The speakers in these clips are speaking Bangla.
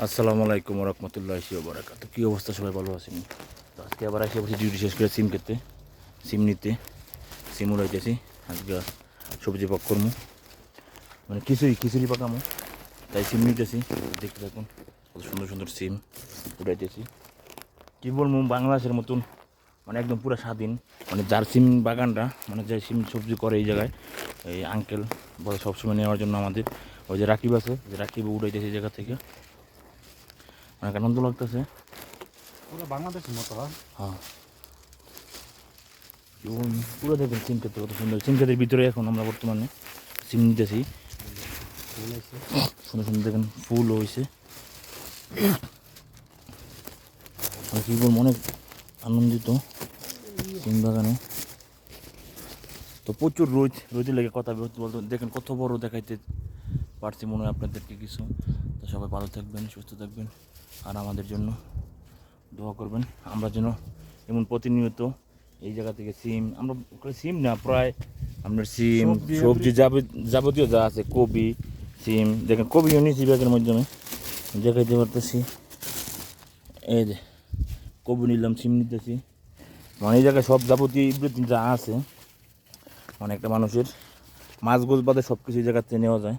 আসসালামু আলাইকুম রহমতুল্লাহি ওয়া বারাকাতুহু। কী অবস্থা, সবাই ভালো আছেন? তো আজকে আবার এসে বসে ডিউটি শেষ করে সিম খেতে, সিম নিতে, সিম উড়াইতেছি। আজকে সবজি পাক করবো, মানে খিচুড়ি পাকামো, তাই সিম নিতেছি। দেখতে থাকুন, কত সুন্দর সুন্দর সিম উড়াইতেছি। কী বলবো, বাংলাদেশের মতন মানে একদম পুরো স্বাধীন, মানে যার সিম বাগানটা, মানে যে সিম সবজি করে এই জায়গায়, এই আঙ্কেল বলে সবসময় নেওয়ার জন্য আমাদের ওই যে রাকিব আছে, যে রাকিব উড়াইতেছে এই জায়গা থেকে, অনেক আনন্দ লাগতেছে। বাংলাদেশের মতো হ্যাঁ, পুরো দেখবেন সিম ক্ষেত্রে কত সুন্দর। সিম ক্ষেতের ভিতরে এখন আমরা বর্তমানে সিম নিতেছি। সুন্দর সুন্দর দেখেন ফুল হয়েছে, কি বলবো, অনেক আনন্দিত সিম বাগানে। তো প্রচুর রোদের লেগে কথা বলতে বলতে দেখেন কত বড় দেখাইতে পারছি মনে হয় আপনাদেরকে কিছু। তো সবাই ভালো থাকবেন, সুস্থ থাকবেন, আর আমাদের জন্য দোয়া করবেন। আমরা যেন এমন প্রতিনিয়ত এই জায়গা থেকে সিম, আমরা সিম না, প্রায় আপনার সিম সবজি যাবতীয় যা আছে, কবি, সিম, দেখেন কবিও নিয়েছি ব্যাগের মাধ্যমে দেখাইতে পারতেছি। এই যে কবি নিলাম, সিম নিতেছি, মানে এই জায়গায় সব যাবতীয় এভরিথিং যা আছে, মানে একটা মানুষের মাছ গোছ বাদে সব কিছু এই জায়গাতে নেওয়া যায়।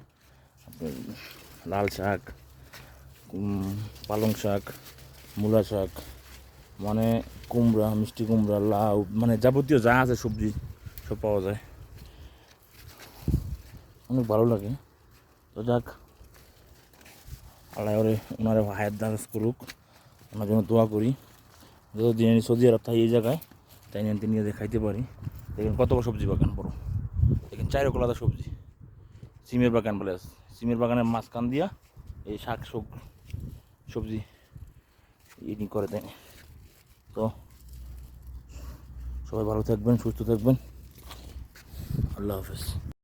লাল শাক, পালং শাক, মূলা শাক, মানে কুমড়া, মিষ্টি কুমড়া, লাউ, মানে যাবতীয় যা আছে সবজি সব পাওয়া যায়। অনেক ভালো লাগে। তো যাক, আল্লাহ ওনারা হায়াত দারাজ করুক, ওনার জন্য দোয়া করি। যতদিন আমি সৌদি আরব থাকি এই জায়গায়, তাই নিয়ে নিয়ে খাইতে পারি। দেখেন কত বড় সবজি বাগান, বড় দেখেন, চারকল আলাদা সবজি, সিমের বাগান বলে আছে। সিমের বাগানের মাঝখান দিয়া এই শাক সবজি ইনি করে দেয়। তো সবাই ভালো থাকবেন, সুস্থ থাকবেন, আল্লাহ হাফেজ।